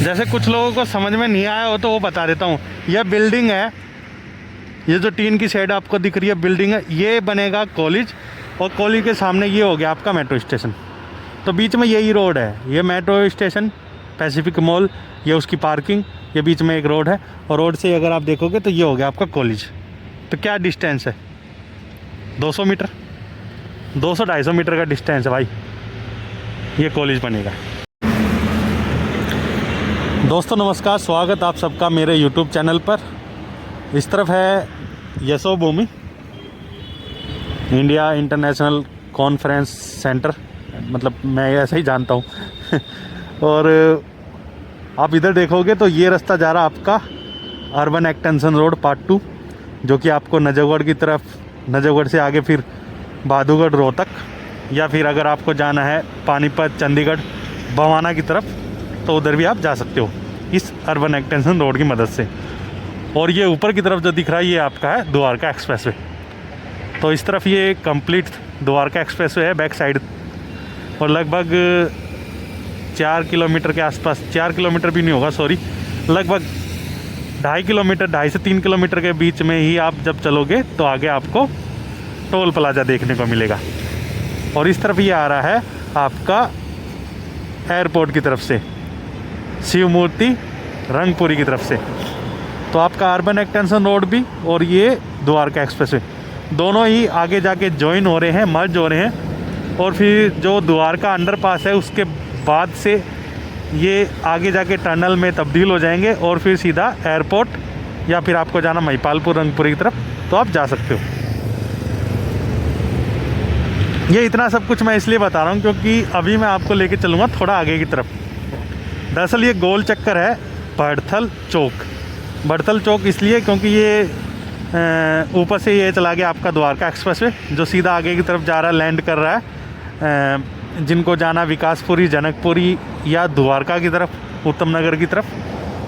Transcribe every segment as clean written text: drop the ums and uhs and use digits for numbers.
जैसे कुछ लोगों को समझ में नहीं आया हो तो वो बता देता हूँ। यह बिल्डिंग है, ये जो टीन की शेड आपको दिख रही है बिल्डिंग है, ये बनेगा कॉलेज, और कॉलेज के सामने ये हो गया आपका मेट्रो स्टेशन। तो बीच में यही रोड है, ये मेट्रो स्टेशन, पैसिफिक मॉल, ये उसकी पार्किंग, ये बीच में एक रोड है, और रोड से अगर आप देखोगे तो ये हो गया आपका कॉलेज। तो क्या डिस्टेंस है, 200 मीटर, 200-250 मीटर का डिस्टेंस है भाई, ये कॉलेज बनेगा। दोस्तों नमस्कार, स्वागत आप सबका मेरे YouTube चैनल पर। इस तरफ है Yashobhoomi India international conference centre, मतलब मैं ऐसा ही जानता हूँ और आप इधर देखोगे तो ये रास्ता जा रहा आपका अर्बन एक्सटेंशन रोड पार्ट 2, जो कि आपको नजफगढ़ की तरफ, नजफगढ़ से आगे फिर बहादुरगढ़ रोहतक, या फिर अगर आपको जाना है पानीपत चंडीगढ़ बवाना की तरफ तो उधर भी आप जा सकते हो इस अर्बन एक्सटेंशन रोड की मदद से। और ये ऊपर की तरफ जो दिख रहा है ये आपका है द्वारका एक्सप्रेसवे। तो इस तरफ ये कंप्लीट द्वारका एक्सप्रेसवे है बैक साइड, और लगभग 4 किलोमीटर के आसपास, 4 किलोमीटर भी नहीं होगा सॉरी, लगभग 2.5 किलोमीटर, 2.5 से 3 किलोमीटर के बीच में ही आप जब चलोगे तो आगे आपको टोल प्लाजा देखने को मिलेगा। और इस तरफ ये आ रहा है आपका एयरपोर्ट की तरफ से, शिव मूर्ति रंगपुरी की तरफ से। तो आपका अर्बन एक्सटेंशन रोड भी और ये द्वारका एक्सप्रेसवे दोनों ही आगे जाके ज्वाइन हो रहे हैं, मर्ज हो रहे हैं, और फिर जो द्वारका अंडरपास है उसके बाद से ये आगे जाके टनल में तब्दील हो जाएंगे, और फिर सीधा एयरपोर्ट या फिर आपको जाना महिपालपुर रंगपुरी की तरफ तो आप जा सकते हो। ये इतना सब कुछ मैं इसलिए बता रहा हूँ क्योंकि अभी मैं आपको लेके चलूँगा थोड़ा आगे की तरफ। दरअसल ये गोल चक्कर है बड़थल चौक। बड़थल चौक इसलिए क्योंकि ये ऊपर से ये चला गया आपका द्वारका एक्सप्रेसवे जो सीधा आगे की तरफ जा रहा है, लैंड कर रहा है। जिनको जाना विकासपुरी, जनकपुरी या द्वारका की तरफ, उत्तम नगर की तरफ,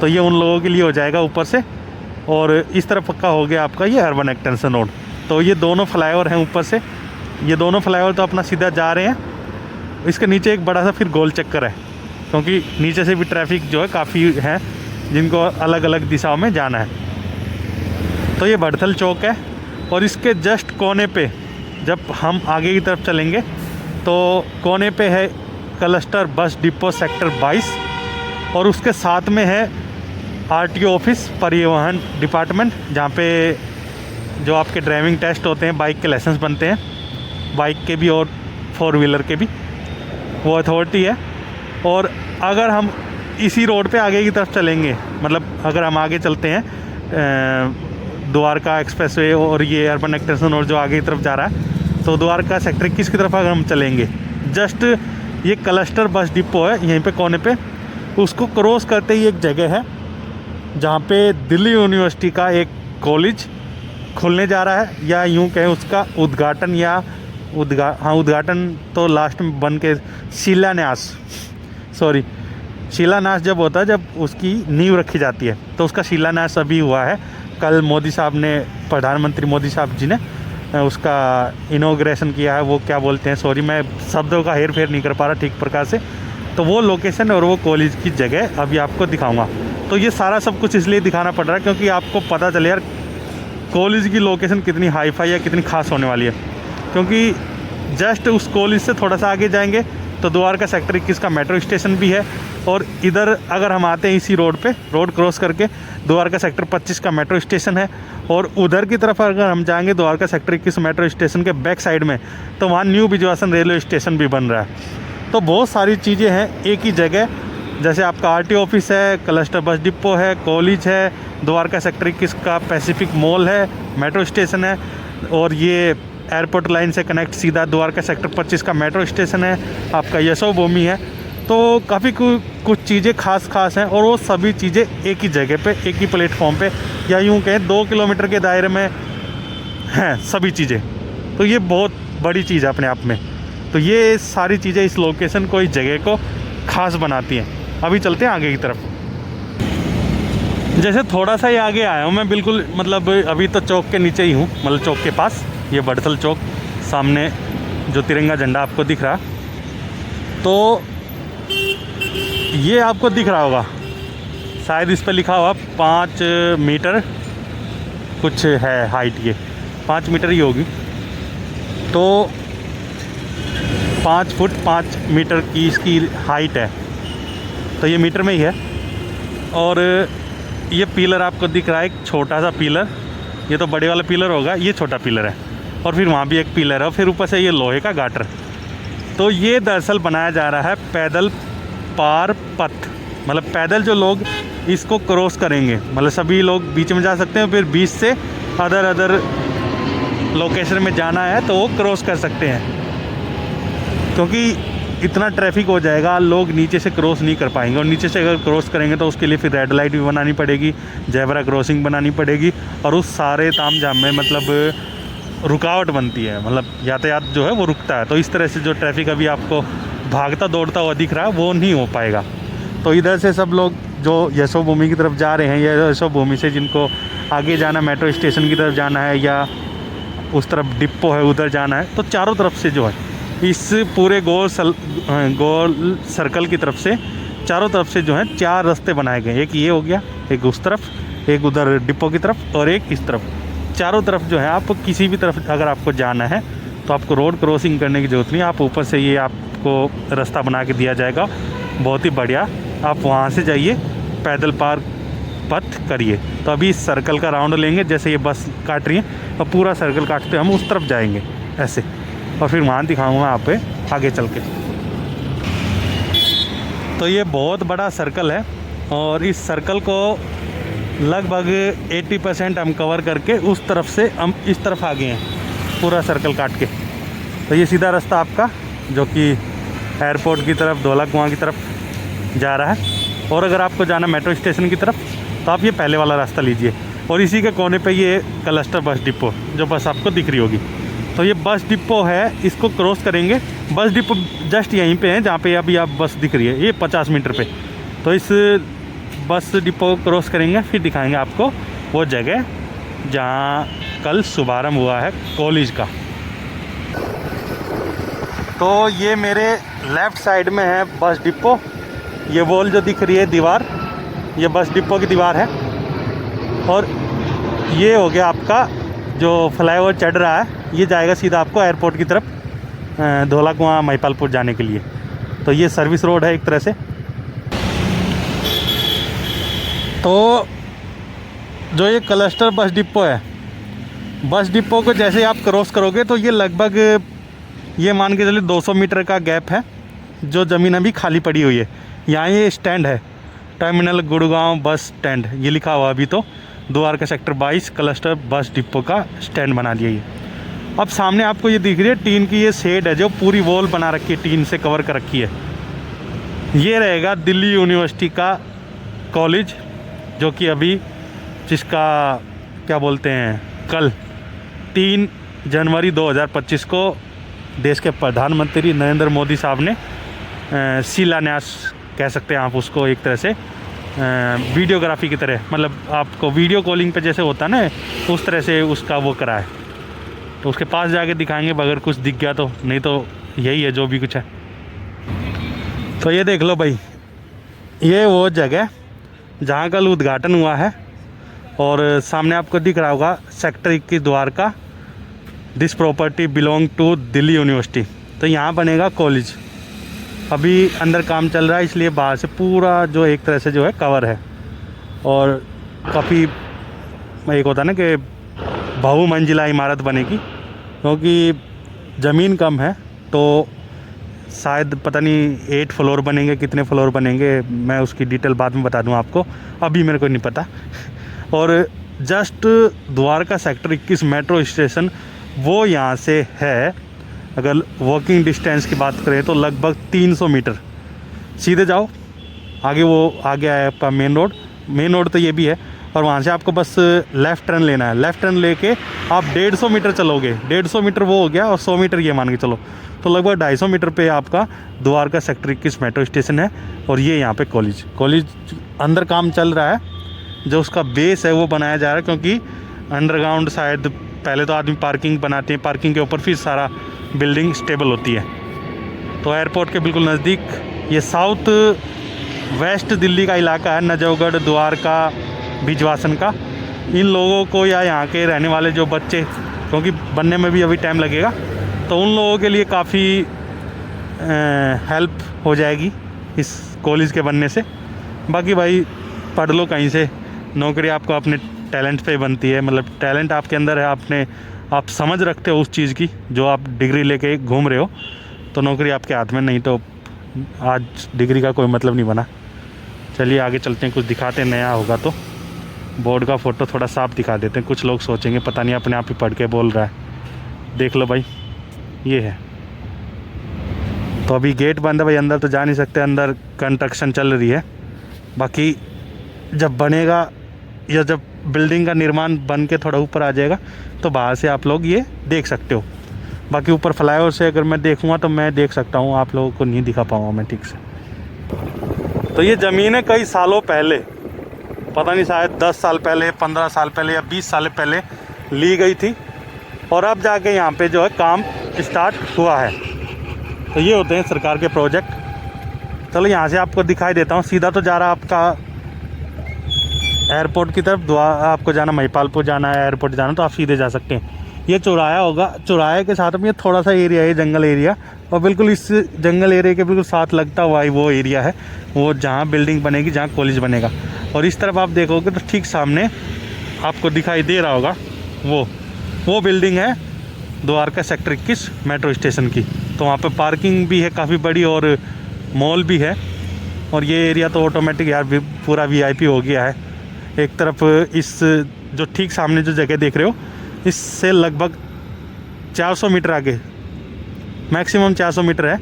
तो ये उन लोगों के लिए हो जाएगा ऊपर से। और इस तरफ का हो गया आपका ये अर्बन एक्सटेंशन रोड। तो ये दोनों फ्लाईओवर हैं ऊपर से, ये दोनों फ्लाईओवर तो अपना सीधा जा रहे हैं। इसके नीचे एक बड़ा सा फिर गोल चक्कर है, क्योंकि नीचे से भी ट्रैफिक जो है काफ़ी है जिनको अलग अलग दिशाओं में जाना है। तो ये बड़थल चौक है, और इसके जस्ट कोने पे जब हम आगे की तरफ चलेंगे तो कोने पे है क्लस्टर बस डिपो सेक्टर 22, और उसके साथ में है आरटीओ ऑफिस, परिवहन डिपार्टमेंट, जहाँ पे जो आपके ड्राइविंग टेस्ट होते हैं, बाइक के लाइसेंस बनते हैं, बाइक के भी और 4 व्हीलर के भी, वो अथॉरिटी है। और अगर हम इसी रोड पे आगे की तरफ चलेंगे, मतलब अगर हम आगे चलते हैं द्वारका एक्सप्रेसवे और ये अर्बन एक्सटेंशन रोड जो आगे की तरफ जा रहा है, तो द्वारका सेक्टर 21 की तरफ अगर हम चलेंगे, जस्ट ये क्लस्टर बस डिपो है यहीं पे कोने पे, उसको क्रॉस करते ही एक जगह है जहाँ पे दिल्ली यूनिवर्सिटी का एक कॉलेज खुलने जा रहा है, या यूँ कहें उसका उद्घाटन, या उद्घाटन तो लास्ट में बन के शिलान्यास, सॉरी शिलान्यास जब होता है, जब उसकी नींव रखी जाती है, तो उसका शिलान्यास अभी हुआ है। कल मोदी साहब ने, प्रधानमंत्री मोदी साहब जी ने उसका इनॉग्रेशन किया है। वो क्या बोलते हैं, सॉरी मैं शब्दों का हेर फेर नहीं कर पा रहा ठीक प्रकार से। तो वो लोकेशन और वो कॉलेज की जगह अभी आपको दिखाऊंगा। तो ये सारा सब कुछ इसलिए दिखाना पड़ रहा है क्योंकि आपको पता चले यार कॉलेज की लोकेशन कितनी हाई फाई या कितनी खास होने वाली है। क्योंकि जस्ट उस कॉलेज से थोड़ा सा आगे जाएंगे तो द्वारका सेक्टर 21 का मेट्रो स्टेशन भी है, और इधर अगर हम आते हैं इसी रोड पे, रोड क्रॉस करके द्वारका सेक्टर 25 का मेट्रो स्टेशन है, और उधर की तरफ अगर हम जाएंगे द्वारका सेक्टर 21 मेट्रो स्टेशन के बैक साइड में, तो वहाँ न्यू बिजवासन रेलवे स्टेशन भी बन रहा है। तो बहुत सारी चीज़ें हैं एक ही जगह, जैसे आपका आरटीओ ऑफिस है, क्लस्टर बस डिपो है, कॉलेज है, द्वारका सेक्टर 21 का पैसिफिक मॉल है, मेट्रो स्टेशन है, और ये एयरपोर्ट लाइन से कनेक्ट सीधा द्वारका सेक्टर 25 का मेट्रो स्टेशन है, आपका यशोभूमि है। तो काफ़ी कुछ चीज़ें खास हैं, और वो सभी चीज़ें एक ही जगह पे, एक ही प्लेटफॉर्म पे, या यूँ कहें 2 किलोमीटर के दायरे में हैं सभी चीज़ें। तो ये बहुत बड़ी चीज़ है अपने आप में। तो ये सारी चीज़ें इस लोकेशन को, इस जगह को खास बनाती हैं। अभी चलते हैं आगे की तरफ। जैसे थोड़ा सा ही आगे आया हूँ मैं, बिल्कुल मतलब अभी तो चौक के नीचे ही हूँ, मतलब चौक के पास, ये बड़थल चौक, सामने जो तिरंगा झंडा आपको दिख रहा, तो ये आपको दिख रहा होगा शायद इस पर लिखा हुआ 5 मीटर कुछ है हाइट, ये 5 मीटर ही होगी। तो 5 फुट 5 मीटर की इसकी हाइट है, तो ये मीटर में ही है। और ये पिलर आपको दिख रहा है, एक छोटा सा पिलर, ये तो बड़े वाला पिलर होगा, ये छोटा पिलर है। और फिर वहाँ भी एक पिलर है, फिर ऊपर से ये लोहे का गाटर। तो ये दरअसल बनाया जा रहा है पैदल पार पथ, मतलब पैदल जो लोग इसको क्रॉस करेंगे, मतलब सभी लोग बीच में जा सकते हैं, फिर बीच से अदर लोकेशन में जाना है तो वो क्रॉस कर सकते हैं। क्योंकि इतना ट्रैफिक हो जाएगा, लोग नीचे से क्रॉस नहीं कर पाएंगे, और नीचे से अगर क्रॉस करेंगे तो उसके लिए फिर रेड लाइट भी बनानी पड़ेगी, जेब्रा क्रॉसिंग बनानी पड़ेगी, और उस सारे तामझाम में मतलब रुकावट बनती है, मतलब यातायात जो है वो रुकता है। तो इस तरह से जो ट्रैफिक अभी आपको भागता दौड़ता हुआ दिख रहा है वो नहीं हो पाएगा। तो इधर से सब लोग जो यशोभूमि की तरफ जा रहे हैं, या यशोभूमि से जिनको आगे जाना, मेट्रो स्टेशन की तरफ जाना है, या उस तरफ डिपो है उधर जाना है, तो चारों तरफ से जो है इस पूरे गोल सर्कल की तरफ से चारों तरफ से जो है 4 रास्ते बनाए गए। एक ये हो गया, एक उस तरफ, एक उधर डिपो की तरफ, और एक इस तरफ। चारों तरफ जो है आप किसी भी तरफ अगर आपको जाना है तो आपको रोड क्रॉसिंग करने की ज़रूरत नहीं, आप ऊपर से ये आपको रास्ता बना के दिया जाएगा, बहुत ही बढ़िया। आप वहाँ से जाइए, पैदल पार पथ करिए। तो अभी इस सर्कल का राउंड लेंगे, जैसे ये बस काट रही है, और पूरा सर्कल काटते हम उस तरफ जाएंगे ऐसे, और फिर वहाँ दिखाऊंगा आप पे आगे चल के। तो ये बहुत बड़ा सर्कल है, और इस सर्कल को लगभग 80% हम कवर करके उस तरफ से हम इस तरफ आ गए हैं, पूरा सर्कल काट के। तो ये सीधा रास्ता आपका जो कि एयरपोर्ट की तरफ, धौला कुआं की तरफ जा रहा है। और अगर आपको जाना मेट्रो स्टेशन की तरफ तो आप ये पहले वाला रास्ता लीजिए, और इसी के कोने पे ये क्लस्टर बस डिपो जो बस आपको दिख रही होगी, तो ये बस डिपो है, इसको क्रॉस करेंगे। बस डिपो जस्ट यहीं पे है जहाँ पे अभी आप बस दिख रही है, ये 50 मीटर पे। तो इस बस डिपो क्रॉस करेंगे, फिर दिखाएंगे आपको वो जगह जहाँ कल शुभारंभ हुआ है कॉलेज का। तो ये मेरे लेफ़्ट साइड में है बस डिपो, ये वॉल जो दिख रही है दीवार, ये बस डिपो की दीवार है। और ये हो गया आपका जो फ्लाईओवर चढ़ रहा है, ये जाएगा सीधा आपको एयरपोर्ट की तरफ, धौला कुआं महिपालपुर जाने के लिए। तो ये सर्विस रोड है एक तरह से। तो जो ये क्लस्टर बस डिपो है, बस डिपो को जैसे आप क्रॉस करोगे तो ये लगभग ये मान के चलिए 200 मीटर का गैप है, जो ज़मीन अभी खाली पड़ी हुई है। यहाँ ये स्टैंड है, टर्मिनल गुड़गांव बस स्टैंड, ये लिखा हुआ अभी तो Dwarka sector 22 cluster bus depot का स्टैंड बना दिया ये। अब सामने आपको ये दिख रही है टीन की ये शेड है, जो पूरी वॉल बना रखी है, टीन से कवर कर रखी है। ये रहेगा दिल्ली यूनिवर्सिटी का कॉलेज, जो कि अभी जिसका क्या बोलते हैं, कल 3 जनवरी 2025 को देश के प्रधानमंत्री नरेंद्र मोदी साहब ने शिलान्यास कह सकते हैं आप उसको, एक तरह से वीडियोग्राफी की तरह, मतलब आपको वीडियो कॉलिंग पे जैसे होता है ना, उस तरह से उसका वो करा है। तो उसके पास जाके दिखाएंगे अगर कुछ दिख गया तो, नहीं तो यही है जो भी कुछ है। तो ये देख लो भाई, ये वो जगह जहाँ कल उद्घाटन हुआ है, और सामने आपको दिख रहा होगा sector 21 Dwarka, this property belong to Delhi University. तो यहाँ बनेगा कॉलेज। अभी अंदर काम चल रहा है, इसलिए बाहर से पूरा जो एक तरह से जो है कवर है, और काफ़ी एक होता है ना कि बहुमंजिला इमारत बनेगी, क्योंकि ज़मीन कम है। तो शायद पता नहीं 8 फ्लोर बनेंगे, कितने फ्लोर बनेंगे मैं उसकी डिटेल बाद में बता दूं आपको, अभी मेरे को नहीं पता। और just Dwarka sector 21 metro station वो यहाँ से है, अगर वॉकिंग डिस्टेंस की बात करें तो लगभग 300 मीटर। सीधे जाओ, आगे वो आ गया है आपका मेन रोड तो ये भी है, और वहाँ से आपको बस लेफ़्ट टर्न लेना है। लेफ़्ट टर्न लेके आप 150 मीटर चलोगे, 150 मीटर वो हो गया, और 100 मीटर ये मान के चलो, तो लगभग 250 मीटर पे आपका द्वारका सेक्टर 21 मेट्रो स्टेशन है। और ये यहाँ पे कॉलेज अंदर काम चल रहा है, जो उसका बेस है वो बनाया जा रहा है, क्योंकि अंडरग्राउंड शायद पहले तो आदमी पार्किंग बनाते हैं, पार्किंग के ऊपर फिर सारा बिल्डिंग स्टेबल होती है। तो एयरपोर्ट के बिल्कुल नज़दीक ये साउथ वेस्ट दिल्ली का इलाका है, नजफगढ़, द्वारका, भिजवासन का। इन लोगों को या यहाँ के रहने वाले जो बच्चे, क्योंकि बनने में भी अभी टाइम लगेगा, तो उन लोगों के लिए काफ़ी हेल्प हो जाएगी इस कॉलेज के बनने से। बाकी भाई पढ़ लो कहीं से, नौकरी आपको अपने टैलेंट पे बनती है। मतलब टैलेंट आपके अंदर है, आप समझ रखते हो उस चीज़ की, जो आप डिग्री लेके घूम रहे हो, तो नौकरी आपके हाथ में। नहीं तो आज डिग्री का कोई मतलब नहीं बना। चलिए आगे चलते हैं, कुछ दिखाते हैं नया होगा तो। बोर्ड का फ़ोटो थोड़ा साफ दिखा देते हैं, कुछ लोग सोचेंगे पता नहीं अपने आप ही पढ़ के बोल रहा है। देख लो भाई, ये है। तो अभी गेट बंद है भाई, अंदर तो जा नहीं सकते, अंदर कंस्ट्रक्शन चल रही है। बाकी जब बनेगा या जब बिल्डिंग का निर्माण बन के थोड़ा ऊपर आ जाएगा तो बाहर से आप लोग ये देख सकते हो। बाकी ऊपर फ्लाईओवर से अगर मैं देखूँगा तो मैं देख सकता हूँ, आप लोगों को नहीं दिखा पाऊँगा मैं ठीक से। तो ये ज़मीनें कई सालों पहले, पता नहीं शायद 10 साल पहले, 15 साल पहले या 20 साल पहले ली गई थी, और अब जाके यहाँ पे जो है काम स्टार्ट हुआ है। तो ये होते हैं सरकार के प्रोजेक्ट। चलो यहाँ से आपको दिखाई देता हूँ, सीधा तो जा रहा आपका एयरपोर्ट की तरफ। आपको जाना महिपालपुर जाना है, एयरपोर्ट जाना, तो आप सीधे जा सकते हैं। ये चौराहा होगा, चौराहे के साथ में ये थोड़ा सा एरिया है, जंगल एरिया, और बिल्कुल इस जंगल एरिया के बिल्कुल साथ लगता हुआ ही वो एरिया है, वो जहाँ बिल्डिंग बनेगी, जहाँ कॉलेज बनेगा। और इस तरफ आप देखोगे तो ठीक सामने आपको दिखाई दे रहा होगा वो बिल्डिंग है द्वारका सेक्टर 21 मेट्रो स्टेशन की। तो वहाँ पे पार्किंग भी है काफ़ी बड़ी, और मॉल भी है। और ये एरिया तो ऑटोमेटिक यार पूरा VIP हो गया है। एक तरफ इस जो ठीक सामने जो जगह देख रहे हो, इससे लगभग 400 मीटर आगे, मैक्सिमम 400 मीटर है,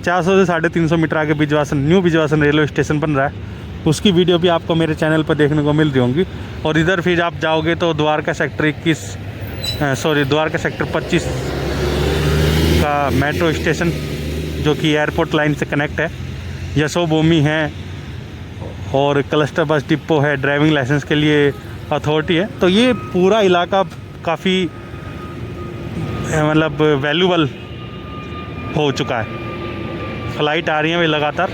400 से 350 मीटर आगे न्यू भिजवासन रेलवे स्टेशन बन रहा है। उसकी वीडियो भी आपको मेरे चैनल पर देखने को मिल रही होंगी। और इधर फिर आप जाओगे तो द्वारका सेक्टर 25 का मेट्रो स्टेशन, जो कि एयरपोर्ट लाइन से कनेक्ट है, यशोभूमि है, और क्लस्टर बस डिपो है, ड्राइविंग लाइसेंस के लिए अथॉरिटी है। तो ये पूरा इलाका काफ़ी मतलब वैल्यूबल हो चुका है। फ्लाइट आ रही है भाई लगातार।